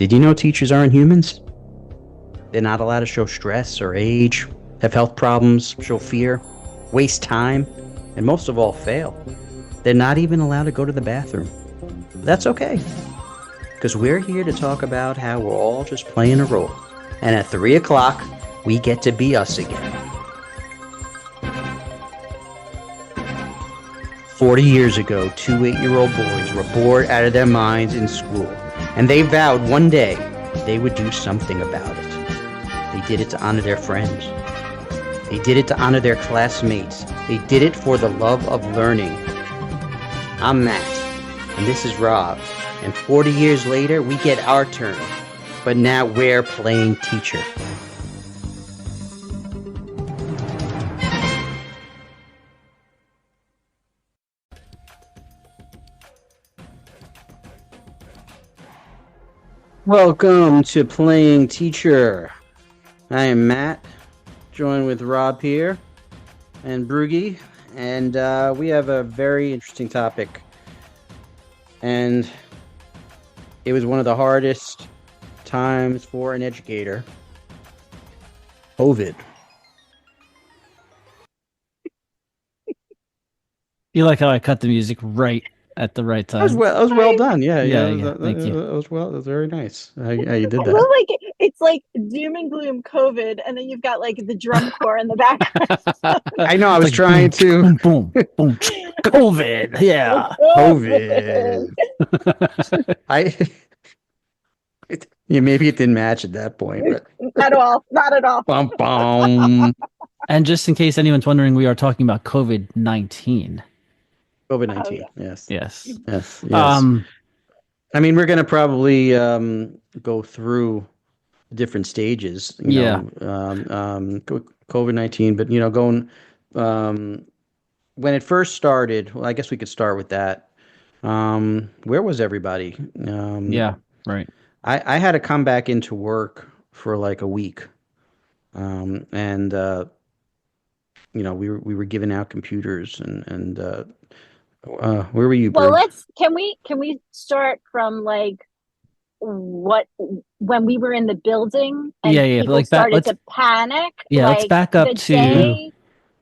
Did you know teachers aren't humans? They're not allowed to show stress or age, have health problems, show fear, waste time, and most of all, fail. They're not even allowed to go to the bathroom. That's okay, because we're here to talk about how we're all just playing a role. And at 3 o'clock, we get to be us again. 40 years ago, two 8-year-old boys were bored out of their minds in school, and they vowed one day they would do something about it. They did it to honor their friends. They did it to honor their classmates. They did it for the love of learning. I'm Matt, and this is Rob, and 40 years later, we get our turn, but now we're playing teacher. Welcome to Playing Teacher. I am Matt, joined with Rob here and Broogie, and we have a very interesting topic. And it was one of the hardest times for an educator. COVID. You like how I cut the music right at the right time? That was well done. Yeah. Thank you. That was very nice. How you did I that. love, like, it's like doom and gloom COVID, and then you've got like the drum corps in the background. I know. I was Like, trying to. boom, boom, boom. COVID. Yeah. COVID. Maybe it didn't match at that point, but Not at all. Not at all. bum bum. And just in case anyone's wondering, we are talking about COVID-19. COVID-19. Oh, Yes. Yes. I mean, we're gonna probably go through different stages. COVID-19, but going when it first started. Well, I guess we could start with that. Where was everybody? Yeah. Right. I had to come back into work for like a week, and we were giving out computers and where were you, Well, Bru? can we start from like when we were in the building and people Like started to panic? let's like back up the to day,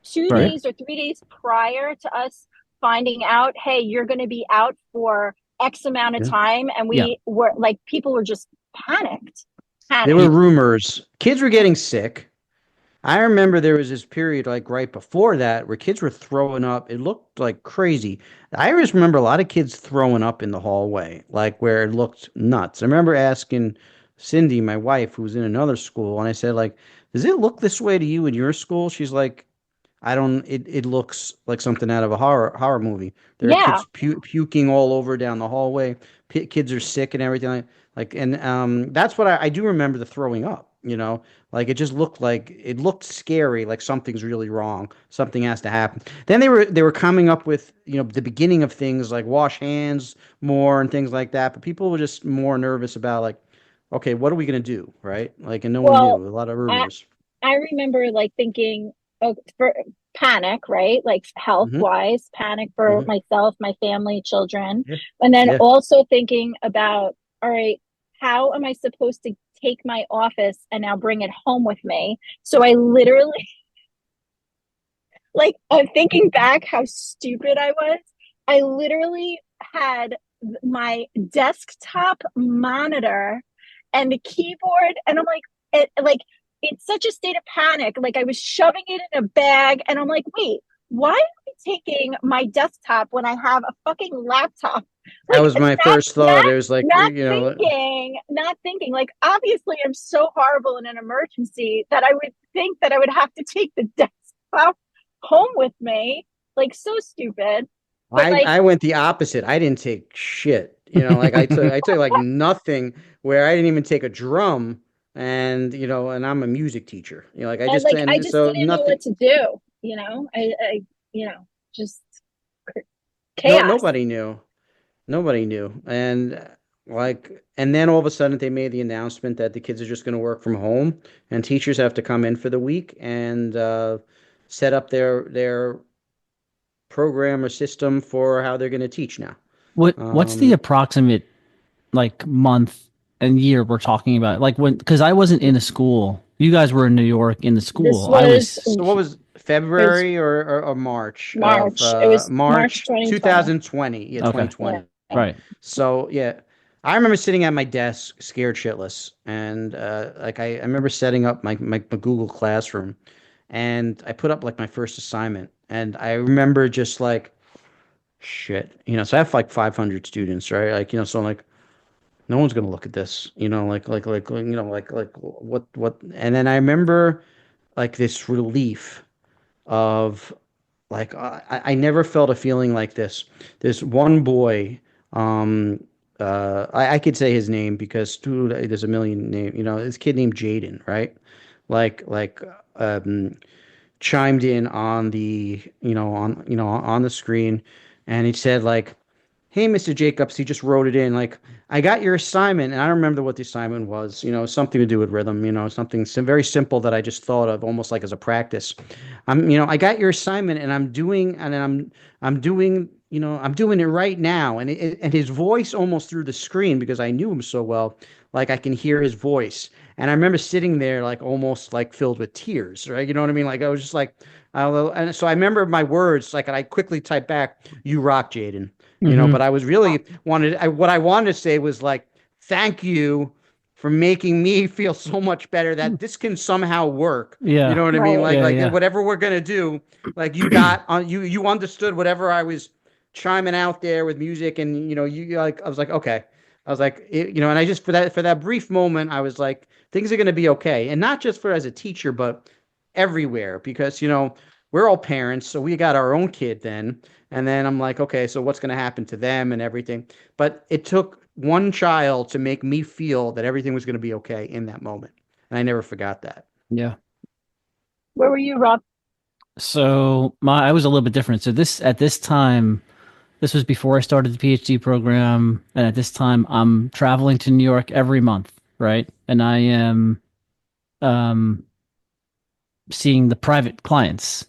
2 Right. days or 3 days prior to us finding out, hey, you're going to be out for X amount of time, and we were like, people were just panicked. There were rumors. Kids were getting sick. I remember there was this period like right before that where kids were throwing up. It looked like crazy. I just remember a lot of kids throwing up in the hallway, like where it looked nuts. I remember asking Cindy, my wife, who was in another school, and I said, like, does it look this way to you in your school? She's like, I don't. It looks like something out of a horror movie. There are kids puking all over down the hallway. Kids are sick and everything. And that's what I do remember, the throwing up. Like it just looked scary. Like something's really wrong. Something has to happen. Then they were coming up with the beginning of things like wash hands more and things like that. But people were just more nervous about like, okay, what are we gonna do, right? Like, and no one knew. A lot of rumors. I remember like thinking, for panic, right? Like health wise, panic for myself, my family, children. Yeah. And then also thinking about, all right, how am I supposed to take my office and now bring it home with me? So I literally, like, I'm thinking back how stupid I was. I literally had my desktop monitor and the keyboard, and I'm like, it's such a state of panic. Like I was shoving it in a bag, and I'm like, wait, why am I taking my desktop when I have a fucking laptop? Like, that was my first thought. It was like, not thinking. Like, obviously, I'm so horrible in an emergency that I would think that I would have to take the desktop home with me. Like, so stupid. I went the opposite. I didn't take shit. Like I took like nothing. Where I didn't even take a drum. And and I'm a music teacher. Like I just didn't know what to do. I just chaos. Nobody knew. And then all of a sudden they made the announcement that the kids are just going to work from home, and teachers have to come in for the week and set up their program or system for how they're going to teach now. What's the approximate like month and year we're talking about? Like when, because I wasn't in a school. You guys were in New York in the This school. I was was, So what was it was February or March of March. It was March March 2020. 2020? Yeah, okay. 20. 2020. Yeah. Right. So yeah, I remember sitting at my desk, scared shitless, and like I remember setting up my Google Classroom, and I put up like my first assignment, and I remember just like shit, so I have like 500 students, right? Like so I'm like no one's gonna look at this, like what, and then I remember like this relief of like I never felt a feeling like this. This one boy, um, I could say his name because dude, there's a million name. This kid named Jaden, right? Like um, chimed in on the on the screen, and he said like, "Hey, Mr. Jacobs," he just wrote it in like, "I got your assignment," and I don't remember what the assignment was. Something to do with rhythm. Something very simple that I just thought of almost like as a practice. I got your assignment, and I'm doing, I'm doing it right now, and his voice almost through the screen because I knew him so well, like I can hear his voice, and I remember sitting there like almost like filled with tears, right? You know what I mean? Like I was just like, and so I remember my words, like, and I quickly typed back, "You rock, Jaden." Hmm. But I was really what I wanted to say was like, thank you for making me feel so much better that this can somehow work. You Yeah. know what I mean? Right. Like Yeah. like Yeah. whatever we're gonna do, like you got on you understood whatever I was chiming out there with music, and you like I was like okay. I was like, and I just for that brief moment, I was like, things are going to be okay, and not just for as a teacher, but everywhere because we're all parents, so we got our own kid then, and then I'm like, okay, so what's going to happen to them and everything. But it took one child to make me feel that everything was going to be okay in that moment, and I never forgot that. Yeah. Where were you, Rob? So I was a little bit different. So this at this time, this was before I started the PhD program, and at this time, I'm traveling to New York every month, right? And I am um, seeing the private clients,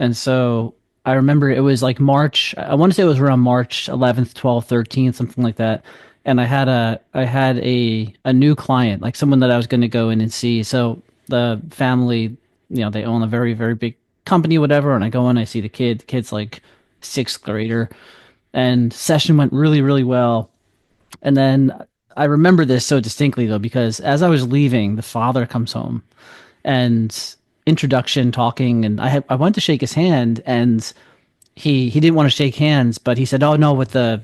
And so I remember it was like March. I want to say it was around March 11th, 12th, 13th, something like that. And I had a new client, like someone that I was going to go in and see. So the family, they own a very, very big company, whatever. And I go in, I see the kid. The kid's like sixth grader, and session went really, really well. And then I remember this so distinctly though, because as I was leaving, the father comes home and introduction talking, and I went to shake his hand, and he didn't want to shake hands, but he said, "Oh no, with the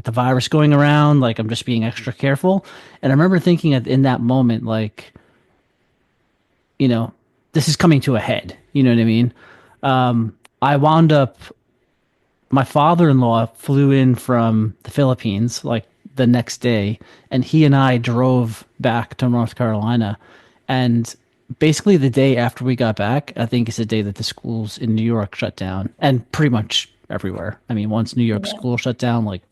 virus going around, like I'm just being extra careful." And I remember thinking in that moment, like, you know, this is coming to a head. You know what I mean? I wound up my father-in-law flew in from the Philippines like the next day, and he and I drove back to North Carolina. And basically, the day after we got back, I think is the day that the schools in New York shut down, and pretty much everywhere. I mean, once New York Yeah. school shut down, like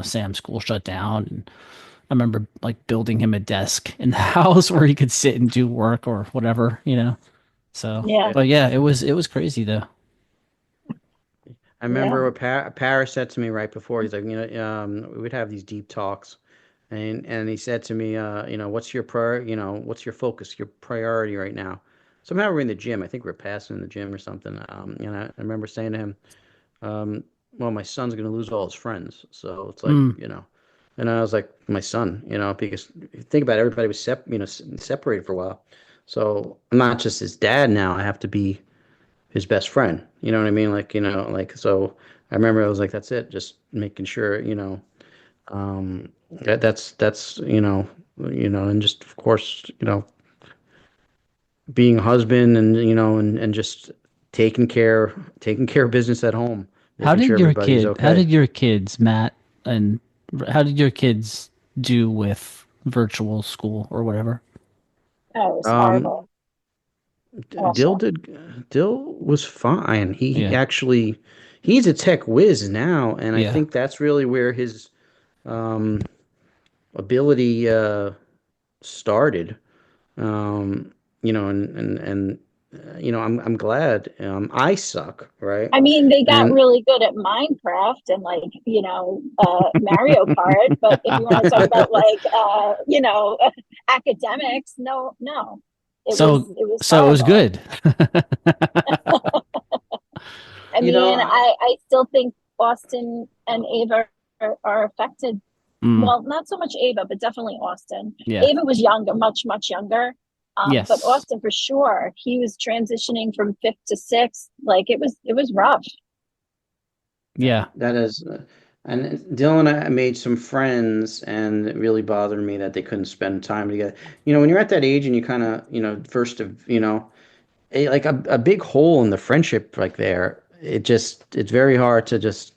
Sam's school shut down, and I remember like building him a desk in the house where he could sit and do work or whatever. So, Yeah. but yeah, it was crazy though. I Yeah. remember what Paris said to me right before. He's like, we'd have these deep talks, and he said to me, what's your what's your focus, your priority right now? Somehow we're in the gym. I think we're passing in the gym or something. I remember saying to him, well, my son's gonna lose all his friends, so it's like, Mm, and I was like, my son, because think about it, everybody was separated for a while, so I'm not just his dad now. I have to be his best friend. You know what I mean? Like, so I remember I was like, that's it, just making sure, that's and just of course, being a husband and and just taking care of business at home, How making sure did your everybody's kid? How okay. did your kids, Matt, and how did your kids do with virtual school or whatever? Oh, it was horrible. Um, Dill Awful. did Dill was fine. He Yeah, actually he's a tech whiz now, and I yeah. think that's really where his um ability started. Um, and I'm glad. I suck, right? I mean, they got And really good at Minecraft and like, Mario Kart, but if you want to talk about like, academics, no, no, So it was so it was horrible. good. I you know, mean, I still think Austin and Ava are affected. Mm, Well, not so much Ava, but definitely Austin. yeah. Ava was younger, much, much younger. But Yes. Austin for sure, he was transitioning from fifth to sixth. Like it was rough. Yeah. that is, and Dylan and I made some friends, and it really bothered me that they couldn't spend time together. When you're at that age and you kind of, first of, like a big hole in the friendship, like there, it's very hard to just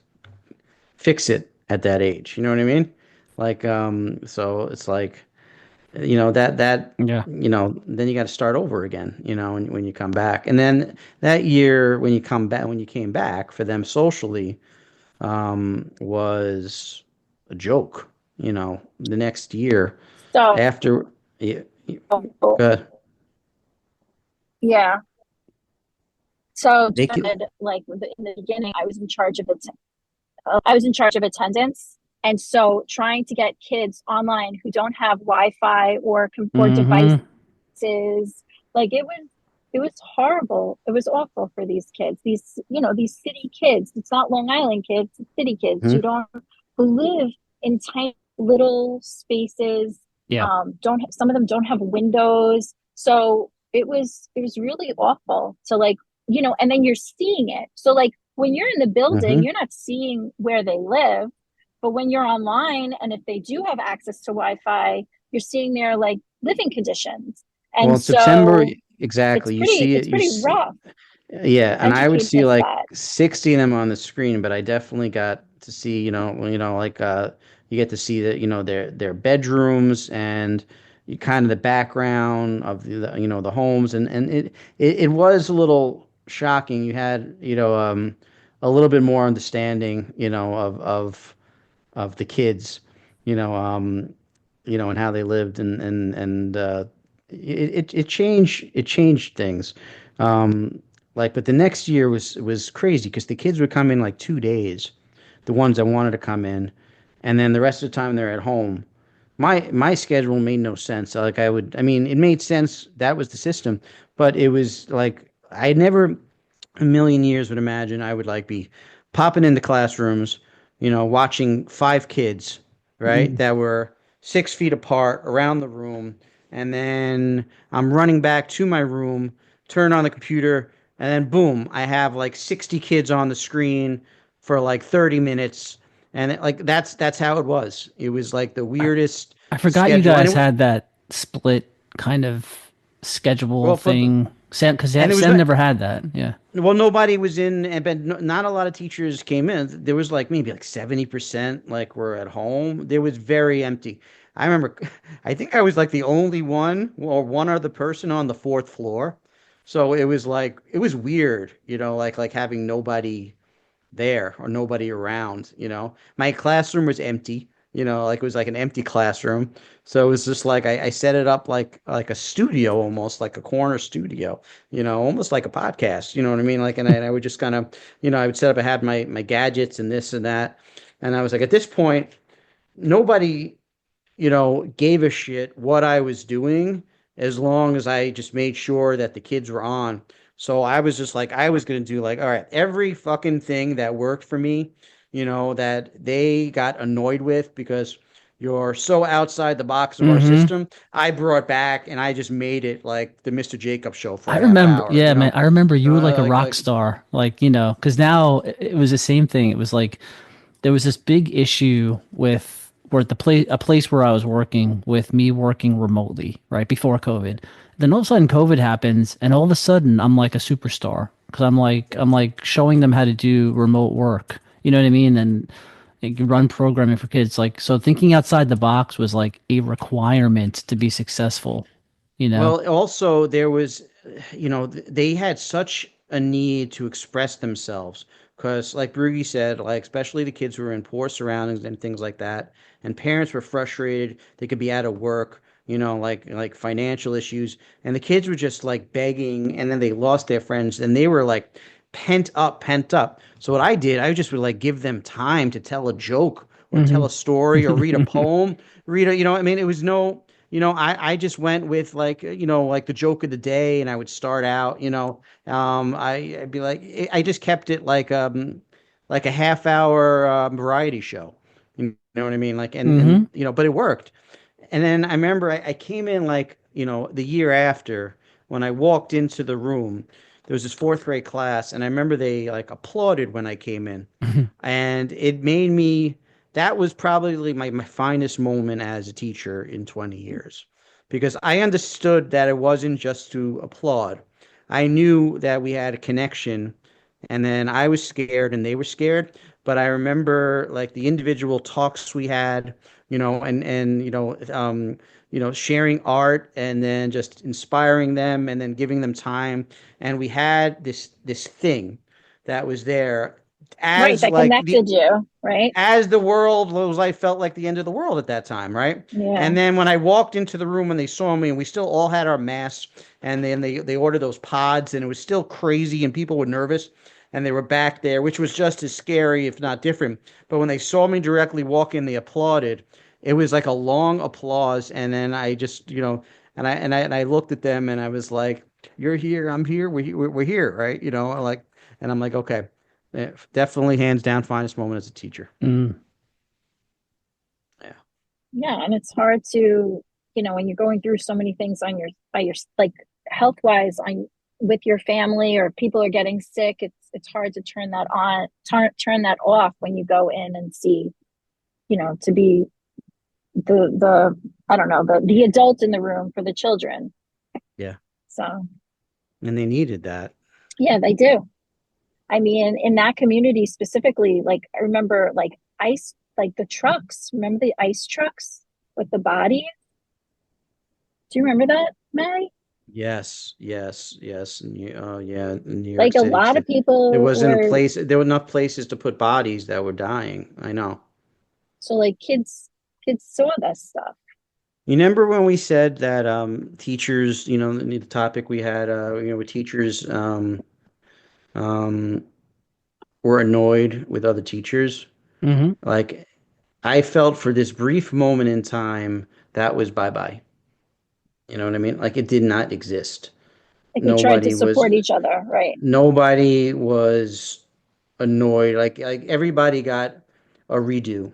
fix it at that age. You know what I mean? Like, so it's like, Yeah. then you got to start over again, when you come back. And then that year when you came back for them socially, was a joke. The next year So after, yeah, good. yeah. So They could, like in the beginning, I was in charge of attendance, and so trying to get kids online who don't have Wi-Fi or devices, Mm-hmm. like it was horrible. It was awful for these kids. These city kids. It's not Long Island kids. It's city kids hmm, who live in tiny little spaces. Yeah. Don't Some of them don't have windows, so it was really awful to like, and then you're seeing it. So like when you're in the building, hmm. you're not seeing where they live, but when you're online and if they do have access to Wi-Fi, you're seeing their like living conditions. Well, And in September, so exactly. You see it. it's pretty rough. Yeah, and I would Educate see against like that. 60 of them on the screen, but I definitely got to see, like you get to see that, their bedrooms and you kind of the background of the homes and it was a little shocking. You had, a little bit more understanding, of the kids, you know, um, and how they lived and it changed things. Like, but the next year was crazy because the kids would come in like 2 days, the ones that wanted to come in, and then the rest of the time they're at home. My schedule made no sense. Like I mean, it made sense. That was the system, but it was like I never a million years would imagine I would like be popping into classrooms, watching five kids, right, Mm. that were 6 feet apart around the room, and then I'm running back to my room, turn on the computer, and then boom, I have like 60 kids on the screen for like 30 minutes, and like that's how it was. It was like the I, weirdest I forgot you schedule, and guys had that split kind of schedule well, thing. Sam, because and it was Sam never had that. Yeah. well, nobody was in, and but not a lot of teachers came in. There was like maybe like 70% like were at home. There was very empty. I remember, I think I was like the only one or one other person on the fourth floor. So it was like it was weird, like having nobody there or nobody around, My classroom was empty, like it was like an empty classroom. So it was just like I set it up like a studio, almost like a corner studio, almost like a podcast, you know what I mean? Like, and I would just kind of, I would set up, I had my gadgets and this and that. And I was like, at this point, nobody gave a shit what I was doing as long as I just made sure that the kids were on. So I was just like, I was going to do like, all right, every fucking thing that worked for me, that they got annoyed with because you're so outside the box of our Mm-hmm. system, I brought back and I just made it like the Mr. Jacobs show for I a half remember, hour, yeah, man. I remember you were like a rock like, star, like because now it was the same thing. It was like there was this big issue with where a place where I was working with me working remotely right before COVID. Then all of a sudden COVID happens, and all of a sudden I'm like a superstar because I'm like showing them how to do remote work. You know what I mean? And you can run programming for kids. Like so, thinking outside the box was like a requirement to be successful. You know? well, also there was, they had such a need to express themselves because, like Brugy said, like especially the kids who were in poor surroundings and things like that, and parents were frustrated. They could be out of work, like financial issues, and the kids were just like begging, and then they lost their friends, and they were like pent up. So what I did, I just would like give them time to tell a joke or tell Hmm. a story or read a poem, read a, I mean, it was no, I just went with like, like the joke of the day, and I would start out, I'd be like, I just kept it like a half hour variety show. You know what I mean? Like, and Hmm. but it worked. And then I remember I came in like, the year after when I walked into the room, there was this fourth grade class, and I remember they like applauded when I came in. And it made me, that was probably my finest moment as a teacher in 20 years because I understood that it wasn't just to applaud. I knew that we had a connection, and then I was scared and they were scared. But I remember like the individual talks we had, and sharing art and then just inspiring them and then giving them time. And we had this thing that was there Right, as that like connected you, right? as the world was, I felt like the end of the world at that time, right? Yeah. And then when I walked into the room and they saw me, and we still all had our masks, and then they ordered those pods, and it was still crazy, and people were nervous, and they were back there, which was just as scary, if not different. But when they saw me directly walk in, they applauded. It was like a long applause, and then I just, and I looked at them, and I was like, "You're here, I'm here, we're here, right?" Like, and I'm like, okay. Definitely hands down finest moment as a teacher. Mm. Yeah. Yeah, and it's hard to, when you're going through so many things on your by your like health wise on with your family or people are getting sick, it's hard to turn that on, turn that off when you go in and see, to be the I don't know, the adult in the room for the children. Yeah. So, And they needed that. yeah, they do. I mean, in that community specifically, like I remember like ice, like the trucks, remember the ice trucks with the bodies? Do you remember that, Mary? Yes, yes, yes. Yeah, in New York Like a City. lot of There people wasn't a were, place, there were enough places to put bodies that were dying. I know. so like kids saw that stuff. You remember when we said that teachers, the topic we had, with teachers um were annoyed with other teachers? Hmm. Like I felt for this brief moment in time that was bye-bye. You know what I mean? Like it did not exist. Like they tried to Nobody was support each other, right? nobody was annoyed. Like everybody got a redo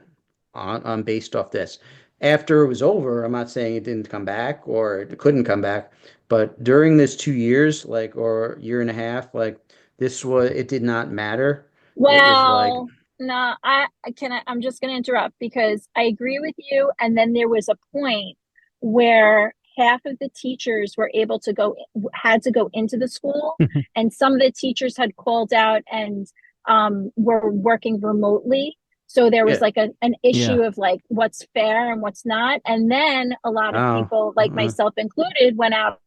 on based off this. After it was over, I'm not saying it didn't come back or it couldn't come back, but during this 2 years, like or year and a half, like this was it did not matter. It was like, Well, no, I'm just going to interrupt because I agree with you. And then there was a point where half of the teachers were able to had to go into the school, and some of the teachers had called out and were working remotely. So there was yeah. like an issue Yeah. of like what's fair and what's not. And then a lot of Oh, people, like myself included, went out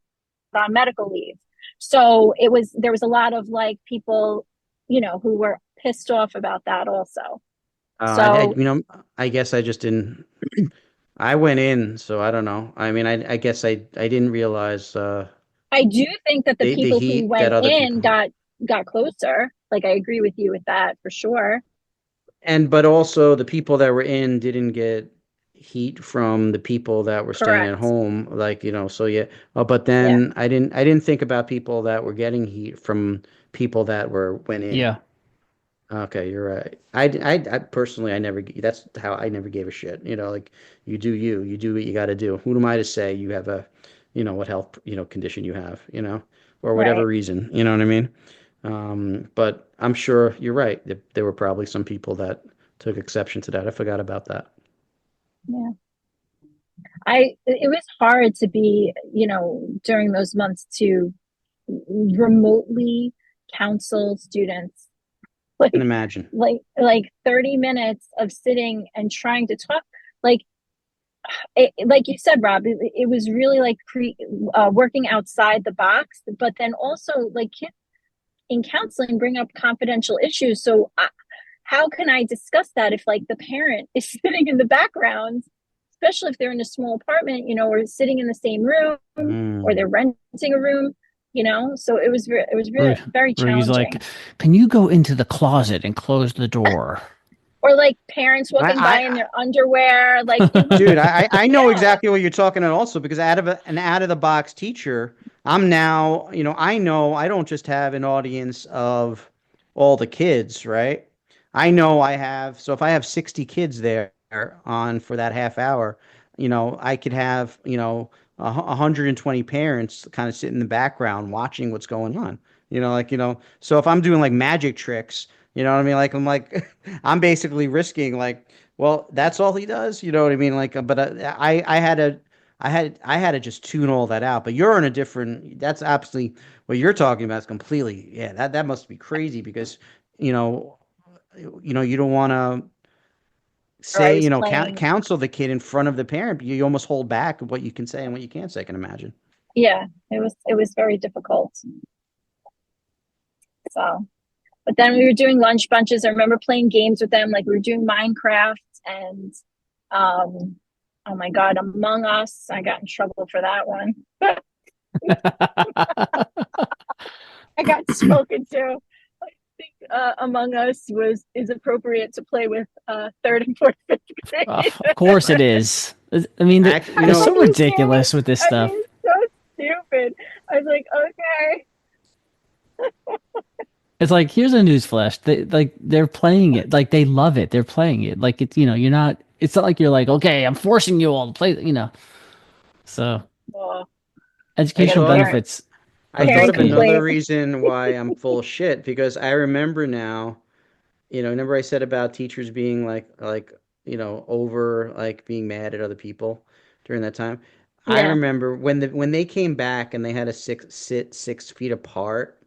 on medical leave. So there was a lot of like people, who were pissed off about that also. So I guess I just didn't. I went in, so I don't know. I mean, I guess I didn't realize I do think that the the people who heat that went other in people. got closer. Like I agree with you with that for sure. And but also the people that were in didn't get heat from the people that were staying at Correct. home, like, so yeah. But Yeah. then I didn't think about people that were getting heat from people that went in. Yeah. Okay, you're right. I personally, I never, that's how I never gave a shit. Like you do what you got to do. Who am I to say you have a, what health, condition you have, or whatever Right. reason, you know what I mean? But I'm sure you're right. There were probably some people that took exception to that. I forgot about that. Yeah. It was hard to be, during those months to remotely counsel students And like imagine. 30 minutes of sitting and trying to talk like like you said, Rob, it was really like working outside the box, but then also like kids in counseling bring up confidential issues. So how can I discuss that if like the parent is sitting in the background especially if they're in a small apartment, or sitting in the same room, or Mm. they're renting a room, so it was really very Where he's like, challenging. "Can you go into the closet and close the door?" Or like parents walking by in I, their underwear, like it was, Dude, I know yeah, exactly what you're talking about also because an out of the box teacher, I'm now, I know I don't just have an audience of all the kids, right? I know so if I have 60 kids there on for that half hour, I could have, 120 parents kind of sit in the background watching what's going on. So if I'm doing like magic tricks, you know what I mean? Like I'm basically risking like well, that's all he does. You know what I mean? Like, but I had to just tune all that out. But you're in a different. That's absolutely what you're talking about. Is completely. Yeah, that must be crazy because you know, you don't want to or I say, was playing. counsel the kid in front of the parent. You almost hold back what you can say and what you can't say. I can imagine. Yeah, it was very difficult. So, but then we were doing lunch bunches. I remember playing games with them, like we were doing Minecraft and um oh my God, Among Us. I got in trouble for that one. I got spoken to. I think Among Us is appropriate to play with third and fourth, fifth grade. Of course it is. I mean, Actually, I they're was like, so are you serious? ridiculous with this I mean, stuff. it's so stupid. I was like, okay. It's like, here's a news flash. They're playing it. Like they love it. They're playing it. Like it's you're not. It's not like you're like, okay, I'm forcing you all to play. So Well, I I guess educational thought of benefits I of thought this parent of another game. complaint. reason why I'm full of shit because I remember now. Remember I said about teachers being like, over like being mad at other people during that time. I Yeah. remember when they came back and they had to sit 6 feet apart,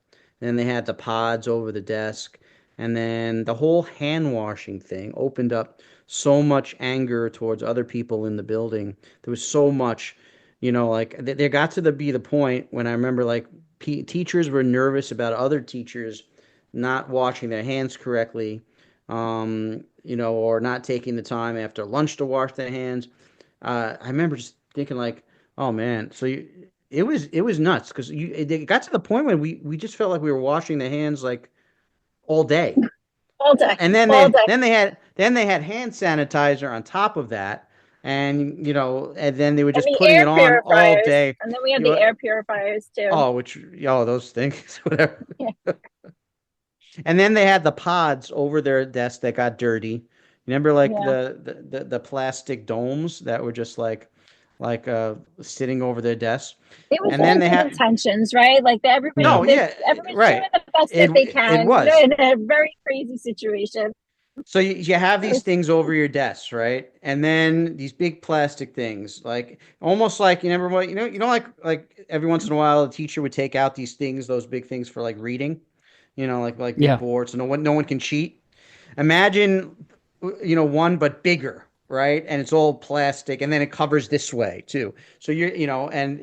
and then they had the pods over the desk, and then the whole hand washing thing opened up so much anger towards other people in the building. There was so much, like there got to be the point when I remember like teachers were nervous about other teachers not washing their hands correctly, or not taking the time after lunch to wash their hands. I remember just thinking like, oh man, it was nuts because it got to the point when we just felt like we were washing the hands like all day, All day. and then All they day. then they had then they had hand sanitizer on top of that, and then they were And just the putting air it on all purifiers. day. And then we had You the know, air purifiers too. those things, whatever. Yeah. And then they had the pods over their desk that got dirty. Remember, like Yeah. the plastic domes that were just like sitting over their desks. It was And then all they good had intentions, right? Like Yeah. no, yeah, everybody's doing right. the best that they It can, was. in a very crazy situation. So you have these things over your desks, right? And then these big plastic things, like almost like you never what like every once in a while a teacher would take out these things, those big things for like reading, like big Yeah. boards, so no one can cheat. Imagine, one but bigger, right? And it's all plastic, and then it covers this way too. So and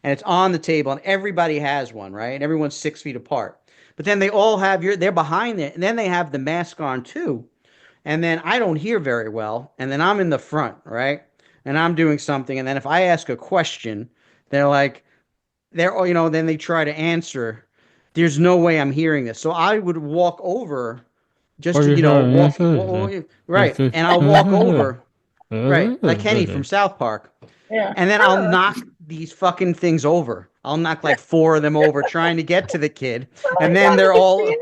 it's on the table, and everybody has one, right? And everyone's 6 feet apart. But then they all have they're behind it, and then they have the mask on too. And then I don't hear very well, and then I'm in the front, right? And I'm doing something, and then if I ask a question, they're like, then they try to answer. There's no way I'm hearing this. So I would walk over just What to, you walk, say? right. And I'll walk over, right, like Kenny from South Park. Yeah. And then I'll knock these fucking things over. I'll knock like four of them over trying to get to the kid. Oh And my then God, I can see it.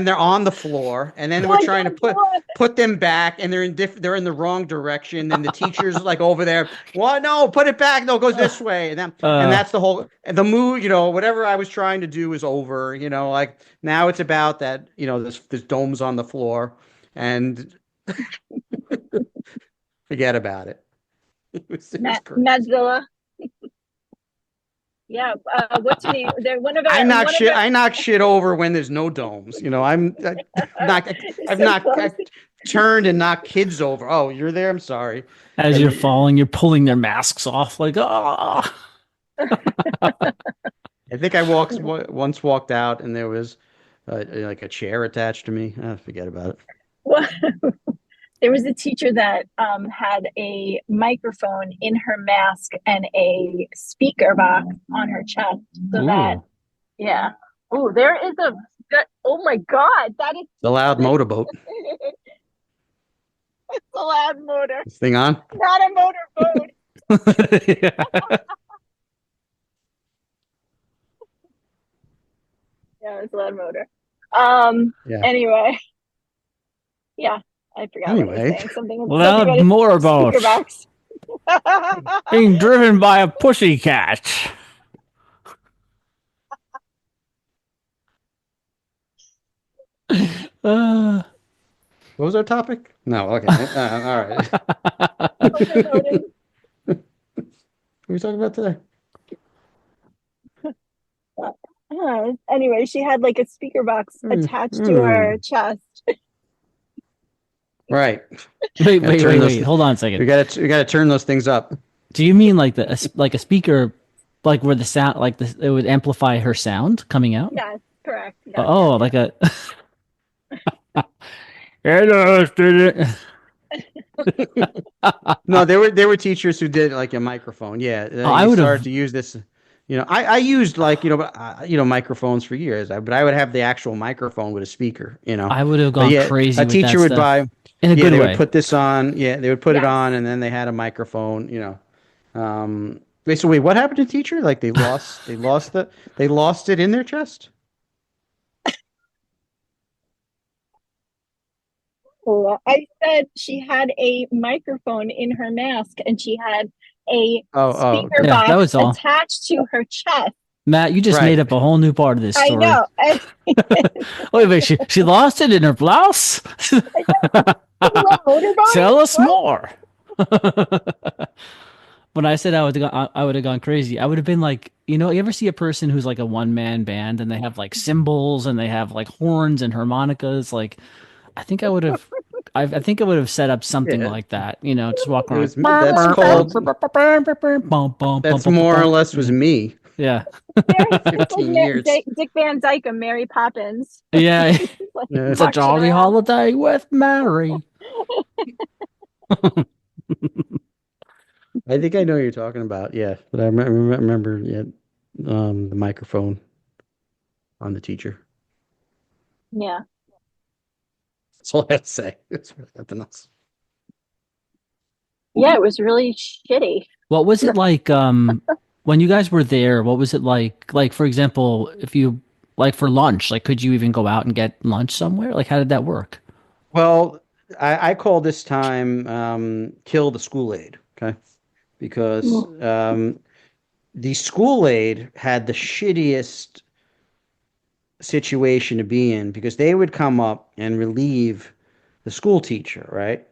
they're on the floor, and then Oh we're my trying to God, come on. put them back, and they're in the wrong direction. Then the teacher's like over there, what? No, put it back. No, it goes this way. And Uh, that's the mood. Whatever I was trying to do is over. Like now it's about that. This dome's on the floor, and forget about it. It was crazy. Madzilla. Yeah. What's her name? They're one of I knock shit over when there's no domes. Not You're I've so not close. I've turned and knocked kids over. Oh, you're there. I'm sorry. as you're I falling, you're pulling their masks off, like, oh. think I once walked out and there was like a chair attached to me. Forget about it. Well, there was a teacher that had a microphone in her mask and a speaker box on her chest, so that Ooh. yeah. Oh, there is a that. Oh my God, that is The loud motorboat. it's a loud motor, This thing on? not a motorboat. Yeah, it's a loud motor. Yeah. Anyway, yeah, I forgot what I was Anyway, saying. Something Loud about a speaker motorboat box. being driven by a pussycat. Uh, what was our topic? No, okay. All right. Motorboating. What are we talking about today? Anyway, she had like a speaker box attached to her Mm. chest. Right. wait, Gotta wait, turn wait, those. wait. Hold on a second. We gotta turn those things up. Do you mean like like a speaker, like where the sound, like it would amplify her sound coming out? Yes, correct. Yes, yes, Oh, like yes. a. Hello, student. No, there were teachers who did like a microphone. Yeah, Oh, I they would started have. to use this. I used like microphones for years, but I would have the actual microphone with a speaker. I would have But gone yeah, crazy a with that teacher would stuff buy. in a Yeah, good they would way. put this on. Yeah, they would put it Yes. on, and then they had a microphone. Wait, so wait, what happened to teacher? Like they lost it in their chest? Well, I said she had a microphone in her mask and she had a Oh, speaker okay. Yeah, that box was all. attached to her chest. Matt, you just Right. made up a whole new part of this I story. know. And Wait, she lost it in her blouse? motorboating? Tell us What? more. When I said I would have gone crazy, I would have been like, you ever see a person who's like a one man band and they have like cymbals and they have like horns and harmonicas? Like, I think I would have, I think I would have set up something Yeah, like that. Just walk it around. was. That's called. That's more or less was me. Yeah, It's like 15 years. Dick Van Dyke and Mary Poppins. yeah. Like Yeah. It's a marching jolly around. holiday with Mary. I think I know what you're talking about. Yeah, but I remember yeah, the microphone on the teacher. Yeah. That's all I have to say. It's really nothing else. Yeah, it was really shitty. What was it like when you guys were there? What was it like? Like for example, if you like for lunch, like could you even go out and get lunch somewhere? Like how did that work? Well, I call this time kill the school aid. Okay, because the school aid had the shittiest situation to be in because they would come up and relieve the school teacher, right?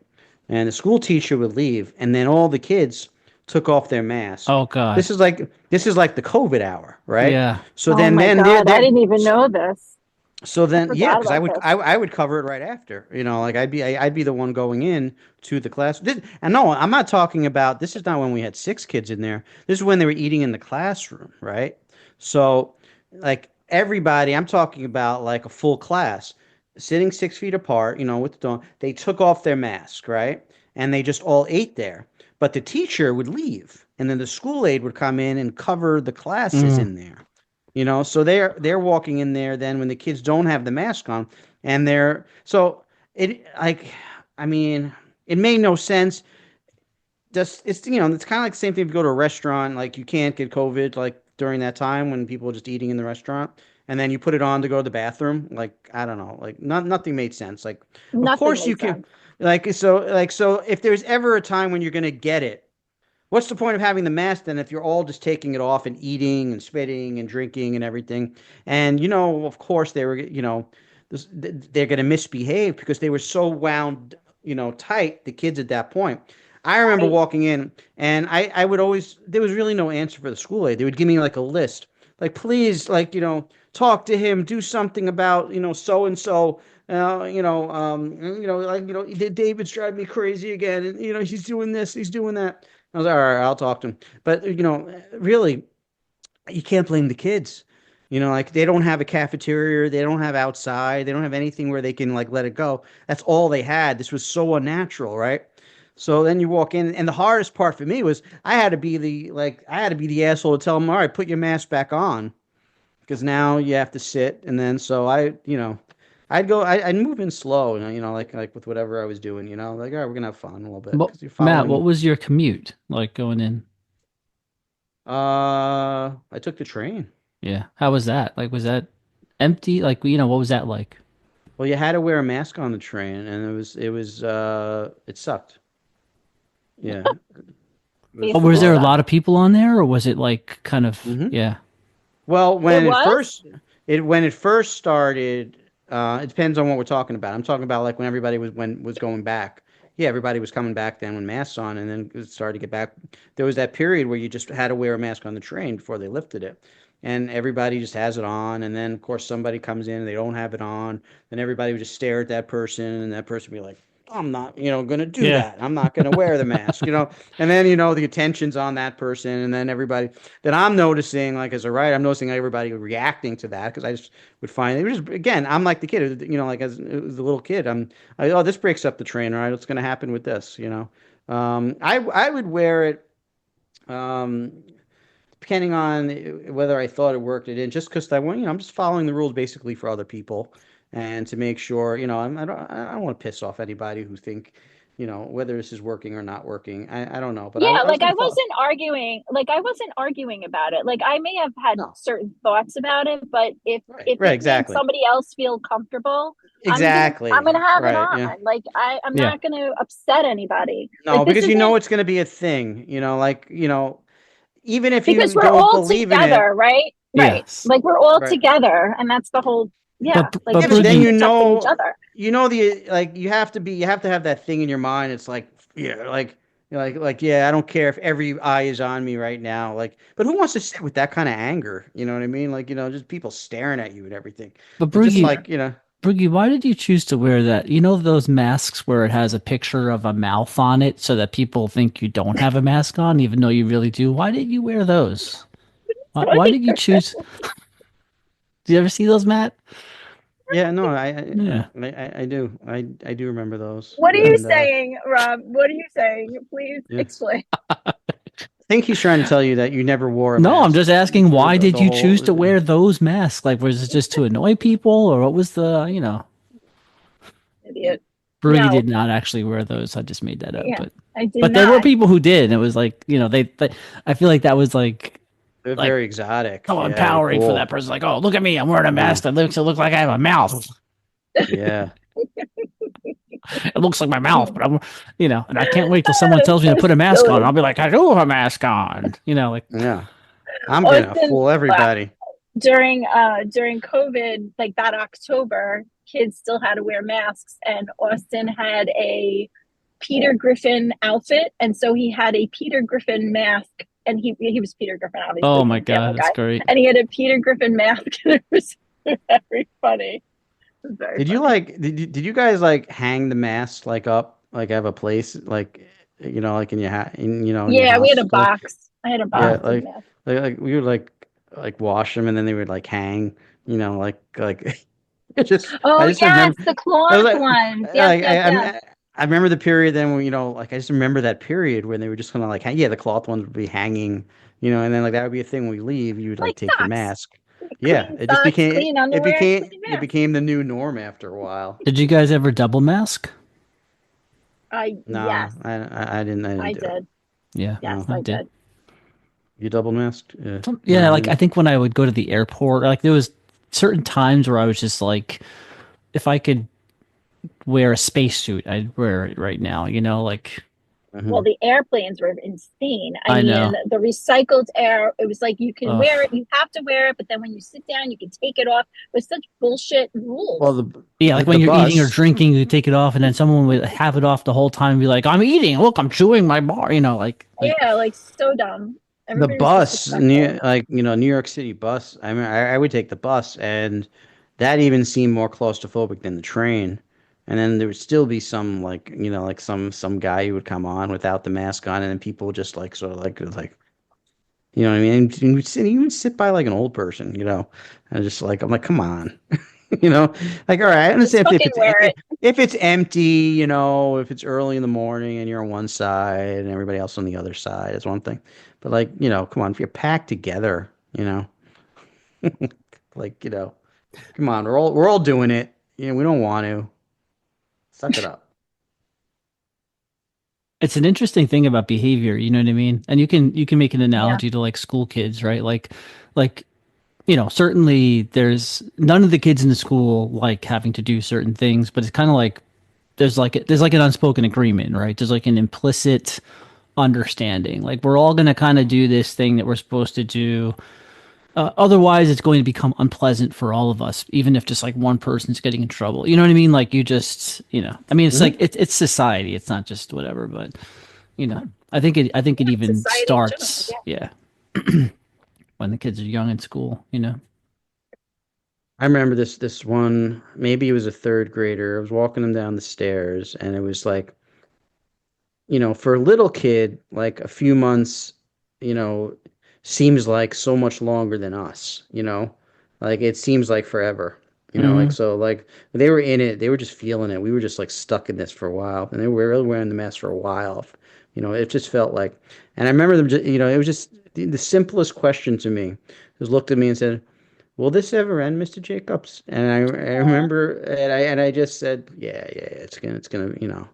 And the school teacher would leave, and then all the kids took off their mask. Oh God. This is like the COVID hour, right? Yeah. So Oh then my then God, I they're didn't even know this. so I then yeah, forgot because I about would this. I would cover it right after. Like I'd be the one going in to the class. And no, I'm not talking about this is not when we had six kids in there. This is when they were eating in the classroom, right? So like everybody, I'm talking about like a full class sitting 6 feet apart, with the dog. They took off their mask, right? And they just all ate there. But the teacher would leave, and then the school aide would come in and cover the classes Mm. in there. So they're walking in there then when the kids don't have the mask on, and they're so it like I mean it made no sense. Just it's kind of like the same thing if you go to a restaurant, like you can't get COVID like during that time when people are just eating in the restaurant, and then you put it on to go to the bathroom. Like I don't know, like nothing made sense. Like of Nothing course you made can, sense. so if there's ever a time when you're gonna get it, what's the point of having the mask then if you're all just taking it off and eating and spitting and drinking and everything? And of course they're going to misbehave because they were so wound, tight, the kids at that point. I remember Right. walking in and I would always, there was really no answer for the school aide. They would give me like a list, like, please, like, talk to him, do something about, so and so. David's driving me crazy again, and he's doing this, he's doing that. I was like, all right, I'll talk to him. But really, you can't blame the kids. You know, like they don't have a cafeteria, they don't have outside, they don't have anything where they can like let it go. That's all they had. This was so unnatural, right? So then you walk in, and the hardest part for me was I had to be the asshole to tell them, all right, put your mask back on, because now you have to sit. And then so I'd move in slow, like with whatever I was doing, like, all right, we're gonna have fun a little bit But because you're Matt, what following. was your commute like going in? I took the train. Yeah. How was that? Like, was that empty? Like, what was that like? Well, you had to wear a mask on the train, and it sucked. Yeah, it was Oh, was Basically there a horrible. lot sucked. of people on there, or was it like kind of, Hmm. yeah, Well, It was? when it first started, it depends on what we're talking about. I'm talking about like when everybody was going back. Yeah, everybody was coming back then with masks on, and then it started to get back. There was that period where you just had to wear a mask on the train before they lifted it, and everybody just has it on. And then of course somebody comes in and they don't have it on. Then everybody would just stare at that person, and that person would be like, "I'm not, gonna do yeah. that. I'm not gonna wear the mask." And then the attention's on that person, and then everybody that I'm noticing, like as a writer, I'm noticing everybody reacting to that because I just would find it was just, again, I'm like the kid, like as a little kid, oh, this breaks up the train, all right, what's going to happen with this. I would wear it, um, depending on whether I thought it worked or didn't, just because I want, I'm just following the rules basically for other people, and to make sure, I don't want to piss off anybody who think, whether this is working or not working. I don't know, but Yeah, I was like going to follow. I wasn't arguing about it. Like I may have had No, certain thoughts about it, but right, if right, it made exactly. somebody else feel comfortable, I'm Exactly. gonna have it Right. Yeah. on. Like I'm Yeah. not gonna upset anybody. Like No, this because isn't it's going to be a thing, like, even if because you we're don't all believe in it, together, right? Right. Yes. Like we're all right? together, and that's the whole. Yeah, like But Yeah, we but should then be Briggy, protecting each other. like you have to have that thing in your mind. It's like, yeah, yeah, I don't care if every eye is on me right now. Like, but who wants to sit with that kind of anger? You know what I mean? Like, just people staring at you and everything. but It's just Briggy, like, Briggy, why did you choose to wear that? You know those masks where it has a picture of a mouth on it so that people think you don't have a mask on, even though you really do? Why did you wear those? Why did you choose? Do you ever see those, Matt? yeah, no, Yeah. I do. I do remember those. What are you And saying, Rob? What are you saying? Please yeah. explain. I think he's trying to tell you that you never wore a No, I'm mask just asking for why did the you whole. choose to wear those masks? Like, was it just to annoy people, or what was the? Idiot. Brugge No, did not actually wear those. I just made that up, yeah, I did but there were not. people who did. And it was like, they I feel like that was They're like very exotic. so Yeah, they're empowering for that cool. person. Like, oh, look at me, I'm wearing a Yeah, mask that makes it look like I have a mouth. yeah. It looks like my mouth, but and I can't wait till someone tells me to So put a mask on. I'll silly. be like, I do have a mask on. Like, Yeah. I'm gonna Austin, fool everybody. during COVID, like that October, kids still had to wear masks, and Austin had a Peter Griffin outfit, and so he had a Peter Griffin mask, and he was Peter Griffin, oh obviously my from Family god, that's Guy, great. and he had a Peter Griffin mask, and it was very funny. It was very funny. Did you guys like hang the mask like up, like have a place like, like in your in your Yeah, we had a house? Like, box. I had a yeah, box of masks. we would like wash them, and then they would like hang, like it just I Oh just remember. yes, the I was cloth like, ones. Yes, yes, yes. I remember the period then when, like I just remember that period when they were just gonna like hang, yeah, the cloth ones would be hanging, and then like that would be a thing when we leave, you would like Like take your socks. mask. Yeah, Clean socks, clean underwear, clean it mask. became the new norm after a while. Did you guys ever double mask? Yes, No, I didn't I do it. did. Yeah, Yes, No, I I did. did. you double masked? Yeah, no, Yeah, I like I didn't. think when I would go to the airport, like there was certain times where I was just like, if I could wear a spacesuit, I'd wear it right now. Like Well, Mhm. the airplanes were insane. I I mean, know. the recycled air, it was like you can wear it, Ugh. you have to wear it, but then when you sit down, you can take it off. It was such bullshit Well, rules. Yeah, like when the you're eating or bus. drinking, you take it off, and then someone would have it off the whole time and be like, "I'm eating. Look, I'm chewing my bar." Like Yeah, like so dumb. The Everybody was bus, disrespectful. New York City bus. I mean, I would take the bus, and that even seemed more claustrophobic than the train. And then there would still be some like, like some guy who would come on without the mask on, and then people would just like sort of like You know what I mean? And you would sit by like an old person, you know, and just like I'm like, come on, you know, like all right, I Just understand fucking wear it. if it's empty, you know, if it's early in the morning and you're on one side and everybody else on the other side, it's one thing. But like, you know, come on, if you're packed together, you know, like, you know, come on, we're all doing it. You know, we don't want to. Suck it up. It's an interesting thing about behavior, you know what I mean? And you can make an Yeah. analogy to like school kids, right? Like certainly there's none of the kids in the school like having to do certain things, but it's kind of like there's like an unspoken agreement, right? There's like an implicit understanding. Like we're all going to kind of do this thing that we're supposed to do. Otherwise, it's going to become unpleasant for all of us, even if just like one person's getting in trouble. You know what I mean? Like I mean, it's like Hmm. it's society. It's not just whatever, but I think it even Society in general. starts, yeah, when the kids are young in school. I remember this one, maybe it was a third grader. I was walking him down the stairs and it was like, you know, for a little kid, like a few months, you know, seems like so much longer than us, you know? Like it seems like forever. You know, like Hmm. so like they were in it, they were just feeling it. We were just like stuck in this for a while. And they were really wearing the mask for a while. You know, it just felt like and I remember them just, you know, it was just the simplest question to me. Just looked at me and said, "Will this ever end, Mr. Jacobs?" And I Uh, remember and I just said, "Yeah, yeah, it's gonna, you know,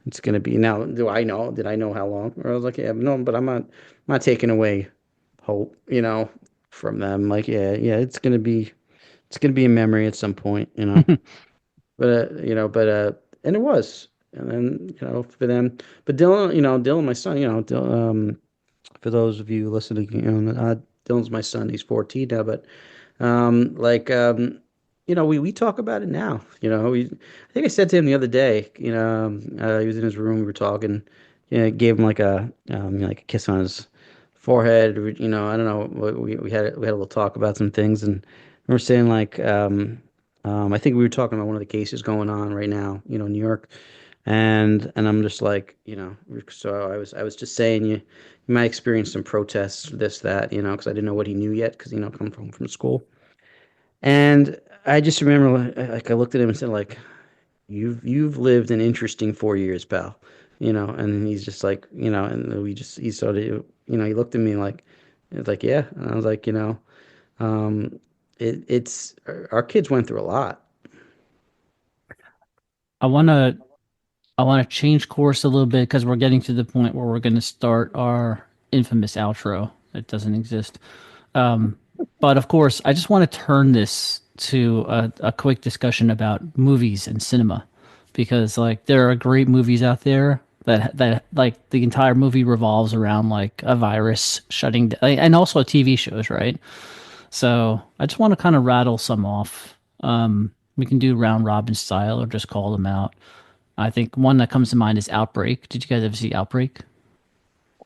it's gonna be now. Do I know? Did I know how long?" Or I was like, "Yeah, no, but I'm not taking away hope, you know, from them. Like, yeah, yeah, it's gonna be a memory at some point, you know." But and it was, and then you know for them, but Dylan, you know, Dylan, my son, you know, for those of you listening, you know, Dylan's my son. He's 14 now, but like, you know, we talk about it now. You know, I think I said to him the other day, you know, he was in his room, we were talking, you know, gave him you know, like a kiss on his forehead. You know, I don't know, we had a little talk about some things, and we were saying like, I think we were talking about one of the cases going on right now, you know, in New York, and I'm just like, you know, so I was just saying you might experience some protests, this, that, you know, because I didn't know what he knew yet, because you know, come from school. And I just remember, like, I looked at him and said, like, you've lived an interesting 4 years, pal. You know, and he's just like, you know, and he sort of, you know, he looked at me like, it's like, yeah, and I was like, you know, um, it's our kids went through a lot. I wanna I wanna change course a little bit because we're getting to the point where we're going to start our infamous outro. It doesn't exist. Um, but of course, I just want to turn this to a quick discussion about movies and cinema, because like there are great movies out there that like the entire movie revolves around like a virus shutting down, and also TV shows, right? So I just want to kind of rattle some off. We can do round robin style or just call them out. I think one that comes to mind is Outbreak. Did you guys ever see Outbreak?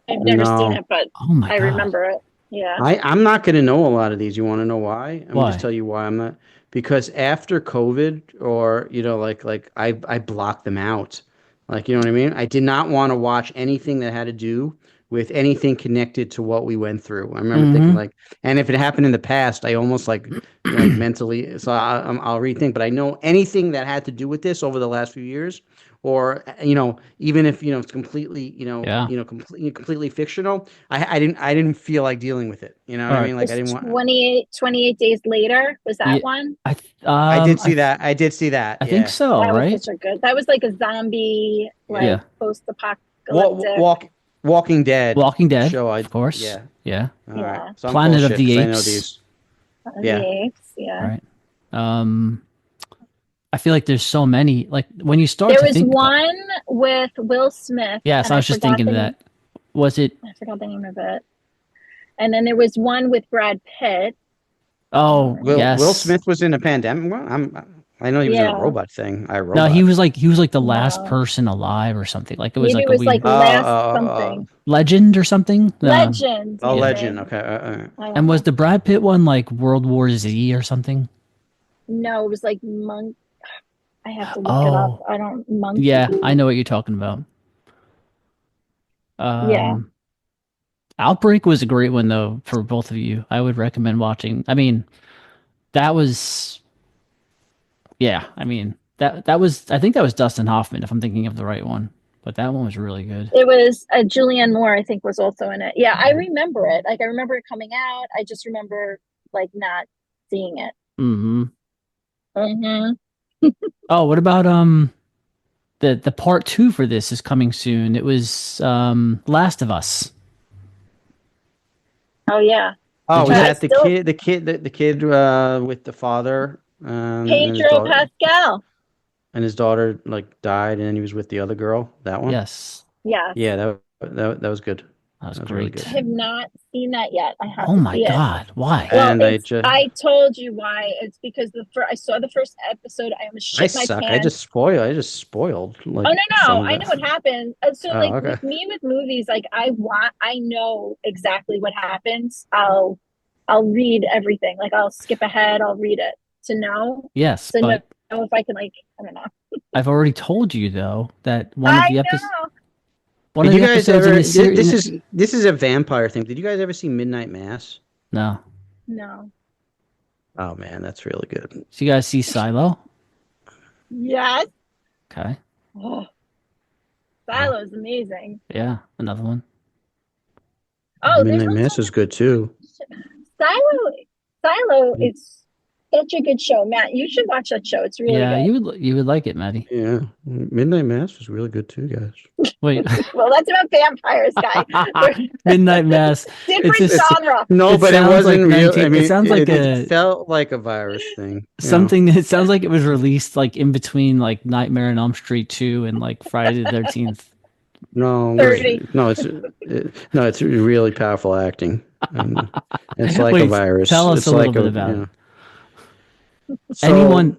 I've never seen No. it, but Oh my I god. remember it. Yeah. I'm not going to know a lot of these. You want to know why? I'm gonna just Why? tell you why I'm not. Because after COVID, or you know, like I blocked them out. Like you know what I mean? I did not want to watch anything that had to do with anything connected to what we went through. I remember thinking Mm-hmm. like, and if it happened in the past, I almost like like mentally. So I'll rethink. But I know anything that had to do with this over the last few years, or you know, even if you know it's completely Yeah. completely fictional. I didn't feel like dealing with it. You know what All I right. mean? Like I Was didn't want. 28 days later. Was Yeah. that one? I did see I that. I did see that. I think Yeah. so, That was right? such a good. That was like a zombie, Yeah. like Yeah. Walk, post-apocalyptic. walk, Walking Dead Walking Dead, show. of course. Yeah. Yeah. All right. Yeah. So I'm full of Planet of shit the because I know Apes, these. The Yeah. apes. Yeah. right? Um, I feel like there's so many. Like when you start There to was think about, one with Will Smith, yes, and I I was just forgot thinking the of name. that. Was it? I forgot the name of it. And then there was one with Brad Pitt. I don't Oh, Will remember. yes. Smith was in a pandemic. Well, I know he was in a Yeah. robot thing. I No, Robot. he was like the last No. person alive or something. Like it was Maybe like it a was like weird last something. legend or something. Legend, Oh, Yeah. maybe. Legend. Okay. I don't And was know. the Brad Pitt one like World War Z or something? No, it was like monk. I have to look it up. Oh, I don't monkey. yeah, I know what you're talking about. Yeah. Um, Outbreak was a great one though for both of you. I would recommend watching. I mean, that was yeah. I mean that was I think that was Dustin Hoffman if I'm thinking of the right one. But that one was really good. It was Julianne Moore, I think, was also in it. Yeah, I remember it. Like I remember it coming out. I just remember like not seeing it. Mm-hmm. Mm-hmm. Oh, what about the part two for this is coming soon. It was Last of Us. Oh yeah. Oh, Did you was guys I that the still kid? The kid with the father and his Pedro daughter, Pascal. and his daughter like died, and then he was with the other girl. That one. Yes. Yes. Yeah, that was good. That was That was really great. I good. have not seen that yet. I have Oh to my see it. God. Why? Well, And I it's just I told you why. It's because I saw the first episode. I almost I shit my suck. pants. I just spoiled like Oh no, some no, of I know what it. happens. So Oh, like okay. with me with movies, like I know exactly what happens. I'll read everything. Like I'll skip ahead. I'll read it to know Yes, to but know if I can like I don't know. I've already told you though that I know. one Did of you the guys episodes in ever? this series. This is a vampire thing. Did you guys ever see Midnight Mass? No. No. Oh man, that's really good. So you guys see Silo? Yes. Okay. Oh, Oh, Silo is amazing. Yeah, another one. Oh, there's Midnight also Mass is good too. Silo. Silo is such a good show, Matt. You should watch that show. It's really Yeah, good. you would like it, Maddie. Yeah, Midnight Mass was really good too, guys. Wait. Well, that's about vampires, guy. Midnight Mass. It's Different just genre. No, it but it sounds like wasn't real. I 19 it mean, sounds like it a felt like a virus thing. You know? something it sounds like it was released like in between like Nightmare on Elm Street 2 and like Friday the 13th. No, 30. no, it's really powerful acting. And it's like a Wait, virus. tell us It's a little like bit about it. So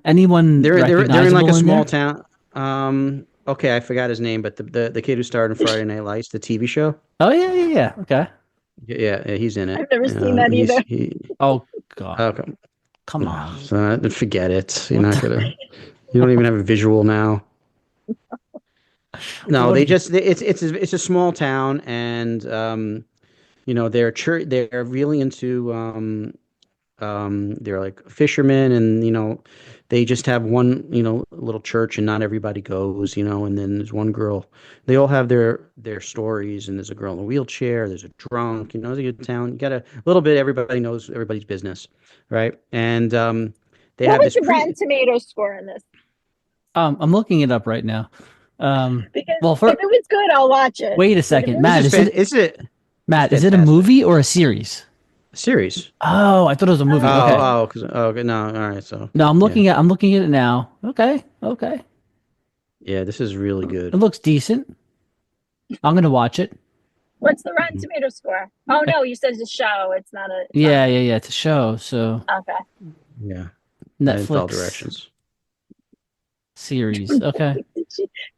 Anyone they're in like a recognizable in small there? town. Okay, I forgot his name, but the kid who starred in Friday Night Lights, the TV show. Oh yeah, yeah, yeah. Okay. Yeah, he's in it. I've never seen that either. Oh God. Okay. Come on. So forget it. You're What not the, gonna. You don't even have a visual now. No, what it's a small town, and they're really into they're like fishermen, and they just have one little church, and not everybody goes, and then there's one girl. They all have their stories, and there's a girl in a wheelchair, there's a drunk, it's a good town. You got a little bit, everybody knows everybody's business, right? And they What have was this the Rotten Tomato score in this? I'm looking it up right now. Because Well, if it was good, I'll watch it. wait a But if second, it Matt. was, Matt, it's is it a fantastic. movie or a series? Series. Oh, I thought it was a movie. Okay. Okay, no, all right, so No, yeah, I'm looking at it now. Okay. Okay. yeah, this is really It good. looks decent. I'm gonna watch it. what's the Rotten Tomato score? Oh no, you said it's a show. It's not a. Yeah, yeah, yeah. It's a show, so Okay. Yeah, I didn't follow Netflix directions. series. Okay.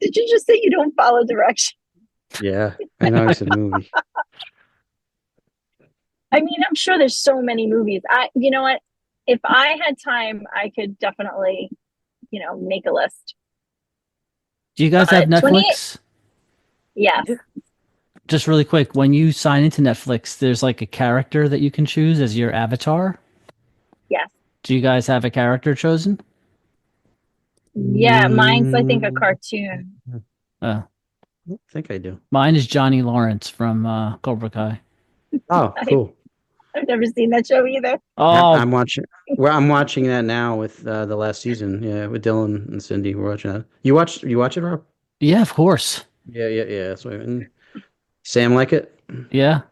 Did you just say you don't follow direction? Yeah, I know it's a movie. I mean, I'm sure there's so many movies. You know what? If I had time, I could definitely, make a list. Do you guys have 28. Netflix? Yes. Just really quick, when you sign into Netflix, there's like a character that you can choose as your avatar. Yes. Do you guys have a character chosen? Yeah. Mine's, I think, a cartoon. Uh, I think I do. Mine is Johnny Lawrence from Cobra Kai. Oh, cool. I've never seen that show either. Oh, I'm watching. Well, I'm watching that now with the last season. Yeah, with Dylan and Cindy. We're watching that. You watch it, Rob? yeah, of course. Yeah. That's what Sam like it. Yeah.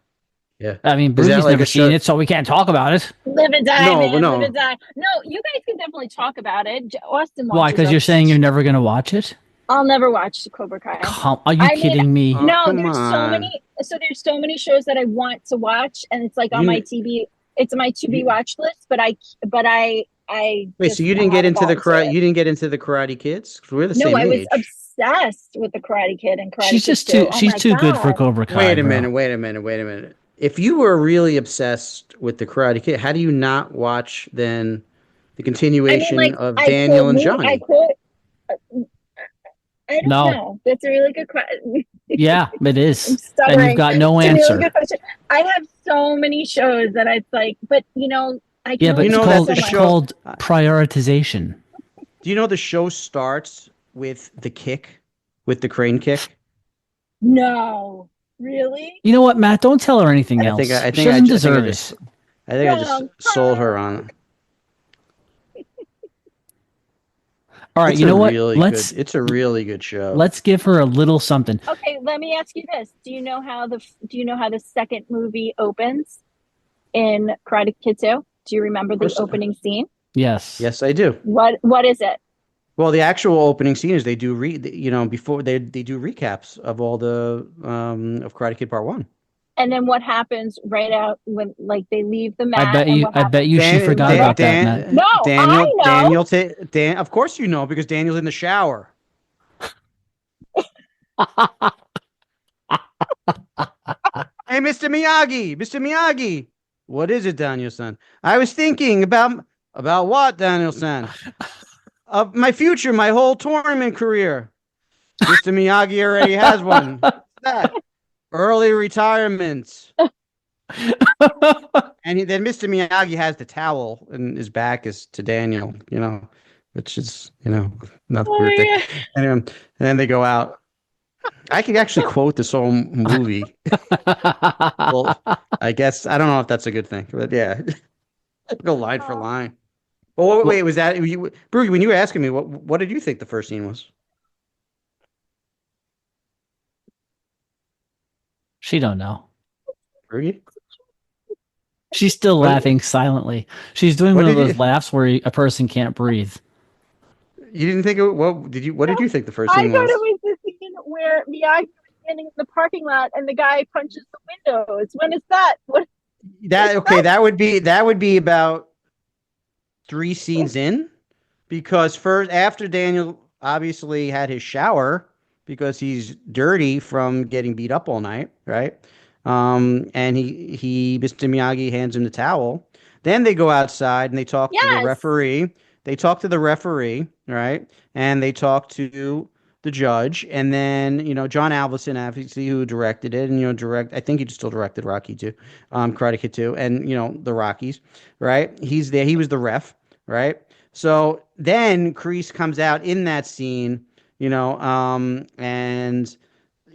Yeah. I mean, Is that Bruce's like never a seen show? it, so we can't talk about it. Live and die, No, man. but no. Live and die. No, you guys can definitely talk about it. Austin Why? watches Because it. you're saying you're never going to watch it? I'll never watch Cobra Kai. Are you I mean, kidding me? Oh, No, come there's so on. many. So there's so many shows that I want to watch, and it's like on my You, TV. It's my to be you watch list, but I wait. just So you didn't get haven't into the gotten to karate? it. You didn't get into the Karate Kids? 'Cause we're the No, same I was age. obsessed with the Karate Kid and Karate She's Kid just 2. too. Oh She's my too good for God. Cobra Kai. Wait a bro. minute. Wait a minute. If you were really obsessed with the Karate Kid, how do you not watch then the I mean, continuation like of I Daniel quote and I Johnny? quote I don't No. know. That's a really good question. Yeah, it I'm is. And stuttering. you've got no It's a really answer. good question. I have so many shows that it's like, but I can Yeah, but only You it's know pick that called the so it's much. show. called prioritization. Do you know the show starts with the kick, with the crane kick? No, really? You know what, Matt? Don't tell her anything I think else. I She think I, doesn't I think I deserve just it. I think I just Wrong. sold her on. All right, It's you a know what? really good. It's a really good show. Let's give her a little something. Okay, let me ask you this. Do you know how the second movie opens in Karate Kid 2? Do you remember Of the course, opening scene? Yes. yes, I do. What is it? Well, the actual opening scene is they do before they do recaps of all the of Karate Kid Part One. And then what happens right out when like they leave the I mat bet and you what I bet happens? you Do she you forgot remember? about that, Matt. No, I know. Dan. Of course, you know because Daniel's in the shower. Hey, Mr. Miyagi, what is it, Daniel-san? I was thinking about what, Daniel-san? Of my future, my whole tournament career. Mr. Miyagi already has one. What's that? Early retirement. And then Mr. Miyagi has the towel, and his back is to Daniel, which is, not a weird thing. Oh, And then they go out. I could actually quote this whole movie. Well, I guess I don't know if that's a good thing, but yeah, go line for yeah. line. Oh, wait, was that you, Brooke? When you were asking me, what did you think the first scene was? She don't know. Brooke? She's still What laughing silently. She's doing what one of did those you laughs where a person can't breathe. you didn't think it? What did you think the first I scene thought was? it was the scene where Miyagi was standing in the parking lot and the guy punches the windows. When is that? What is that? That would be about three scenes in, because first after Daniel obviously had his shower because he's dirty from getting beat up all night, right? And he Mr. Miyagi hands him the towel. Then they go outside and they talk to the Yes. referee. They talk to the referee, right? And they talk to the judge, and then John Avildsen, obviously, who directed it, and I think he still directed Rocky 2, Karate Kid 2, and the Rockies, right? He's there. He was the ref, right? So then Kreese comes out in that scene, and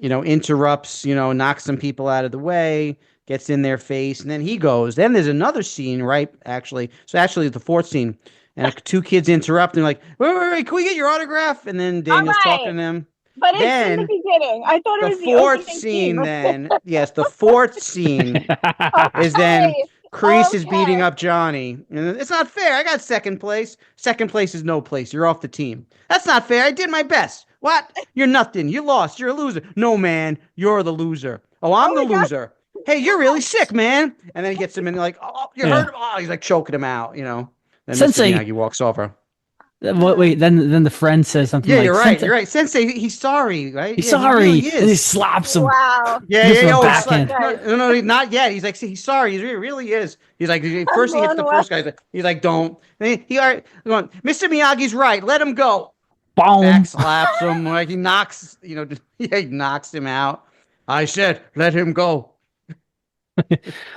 interrupts, knocks some people out of the way, gets in their face, and then he goes. Then there's another scene, right? Actually, so actually the fourth scene, and two kids interrupt and like, wait, can we get your autograph? And then All Daniel's right. talking to them. But it's in the Then beginning. I thought it the was the fourth opening scene, scene. then yes, the fourth scene is then Okay. Kreese is beating Okay. up Johnny. And it's not fair. I got second place. Second place is no place. You're off the team. That's not fair. I did my best. What? You're nothing. You lost. You're a loser. No, man. You're the loser. Oh, I'm Oh the my God. loser. Hey, you're really sick, man. And then he gets him in like, oh, you Yeah. hurt him. Oh, he's like choking him out, Then Sensei. Mr. Miyagi walks over. Wait, then the friend says something Yeah, like, you're right. Sensei, You're right. Sensei, he's sorry, right? he's Yeah, he sorry. really And he is. slaps him. Wow. Yeah, Gives him a he's backhand. like, no, not yet. He's like, he's sorry. He really is. He's like, first he hits the blown first guy. He's like, don't. And he all right, going, Mr. Miyagi's right. Let him go. Boom. Back slaps him. Like he knocks, he knocks him out. I said, let him go.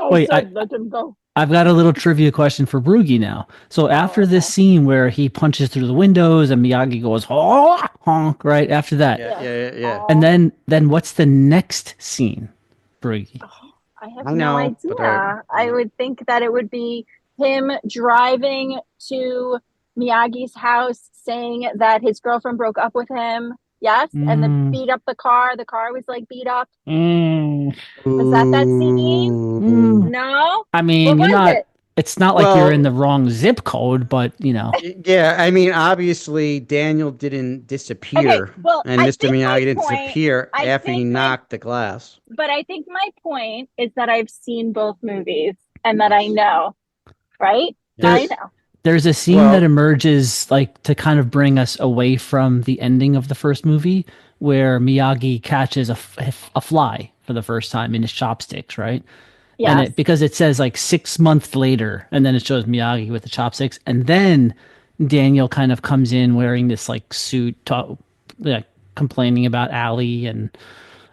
Wait, Let him go. I've got a little trivia question for Broogie now. So after this okay. scene where he punches through the windows and Miyagi goes honk, honk, right after that, Yeah. and then what's the next scene, Broogie? I have I no know, but idea. I would think that it would be him driving to Miyagi's house saying that his girlfriend broke up with him. Yes. And then beat up the car. The car was like beat up. Was that scene? No? I mean, What was it? it's not like you're in the wrong zip code, but Yeah, I mean, obviously Daniel didn't disappear, Okay, well, and I Mr. think my Miyagi didn't point- disappear I after he think my- knocked the glass. But I think my point is that I've seen both movies and that I know, right? I Yes. know. there's a scene Well- that emerges like to kind of bring us away from the ending of the first movie where Miyagi catches a fly for the first time in his chopsticks, right? Yes. And because it says like 6 months later, and then it shows Miyagi with the chopsticks, and then Daniel kind of comes in wearing this like suit, complaining about Allie and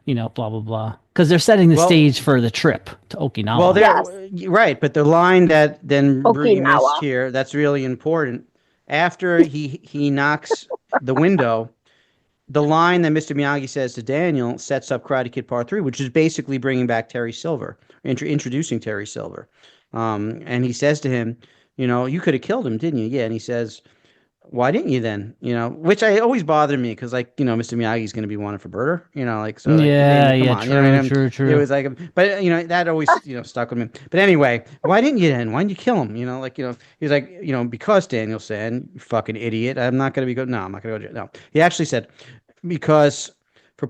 blah blah blah, because they're setting the Well- stage for the trip to Okinawa. Well, Yes. right, but the line that then Rudy Okinawa. missed here, that's really important. After he knocks the window, the line that Mr. Miyagi says to Daniel sets up Karate Kid Part 3, which is basically bringing back Terry Silver, introducing Terry Silver. And he says to him, you could have killed him, didn't you? Yeah. And he says, why didn't you then? Which I always bothered me because, Mr. Miyagi's going to be wanted for murder, so. Yeah, come yeah, on, you know what I mean? true. It was like, but that always, stuck with me. But anyway, why didn't you then? Why didn't you kill him? He's like, because Daniel said, you fucking idiot, I'm not going to be good. No, I'm not going to go to jail. No, he actually said, because for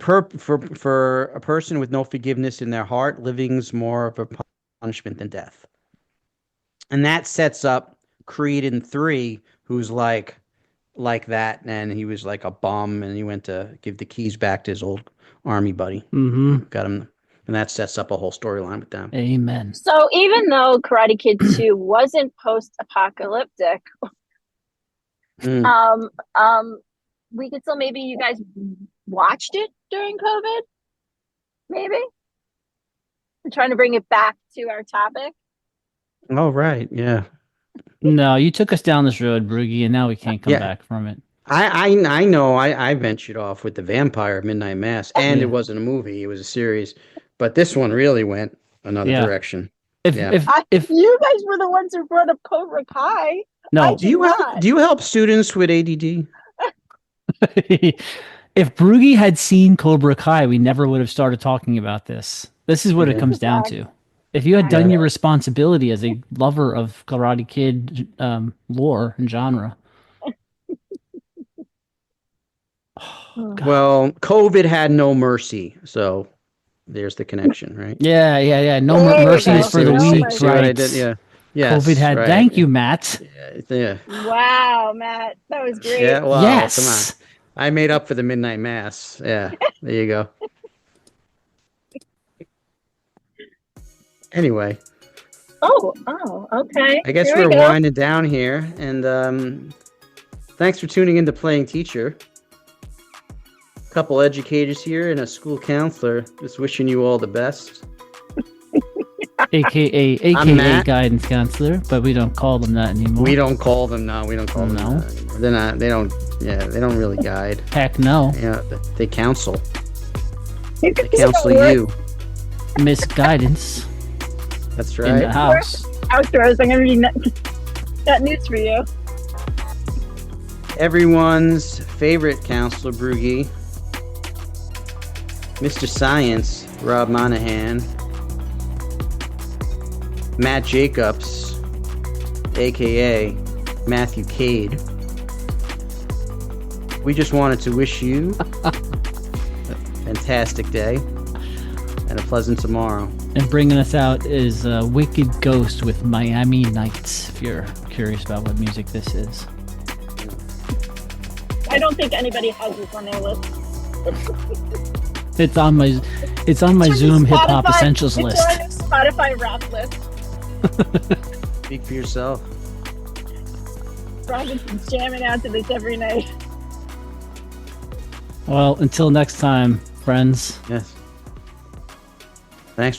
a person with no forgiveness in their heart, living's more of a punishment than death. And that sets up Creed in 3, who's like that, and he was like a bum, and he went to give the keys back to his old army buddy. Mm-hmm. Got him, and that sets up a whole storyline with them. Amen. So even though Karate Kid 2 wasn't post-apocalyptic, we could still, maybe you guys watched it during COVID? Maybe? I'm trying to bring it back to our topic. Oh, right, yeah. No, you took us down this road, Broogie, and now we can't come Yeah. back from it. I know I ventured off with the Vampire Midnight Mass, and Yeah. it wasn't a movie; it was a series. But this one really went another Yeah. direction. If Yeah. if You guys were the ones who brought up Cobra Kai. no, Do you help students with ADD? if Broogie had seen Cobra Kai, we never would have started talking about this. This is what it Yeah. comes down to. If you had done your responsibility as a lover of Karate Kid lore and genre. God. Well, COVID had no mercy, so there's the connection, right? Yeah. No There you mercy go. is for the No weak, mercy. See what I right? did? Yeah. Yes, COVID had. right. Thank you, Matt. Yeah. Wow, Matt, that was great. Yeah. Well, Yes. come on. I made up for the Midnight Mass. Yeah. There you go. Anyway, Oh, okay. I guess Here we're we go. winding down here, and thanks for tuning in to Playing Teacher. A couple educators here and a school counselor just wishing you all the best. AKA Matt. guidance counselor, but we don't call them that anymore. We don't call them now. We don't call them No. that anymore. They're not. They don't. Yeah, they don't really guide. Heck no. They counsel. You They guys counsel don't work you. Misguidance That's in the right. house. outros. I'm gonna be that news for you. Everyone's favorite counselor, Broogie, Mr. Science, Rob Monahan, Matt Jacobs, aka Matthew Cade. We just wanted to wish you a fantastic day and a pleasant tomorrow. And bringing us out is Wicked Ghost with Miami Nights, if you're curious about what music this is. I don't think anybody has this on their list. It's on my It's on your Zoom Hip Hop Spotify- Essentials it's list. on your Spotify rap list. Speak for yourself. Robinson's jamming out to this every night. Well, until next time, friends. Yes.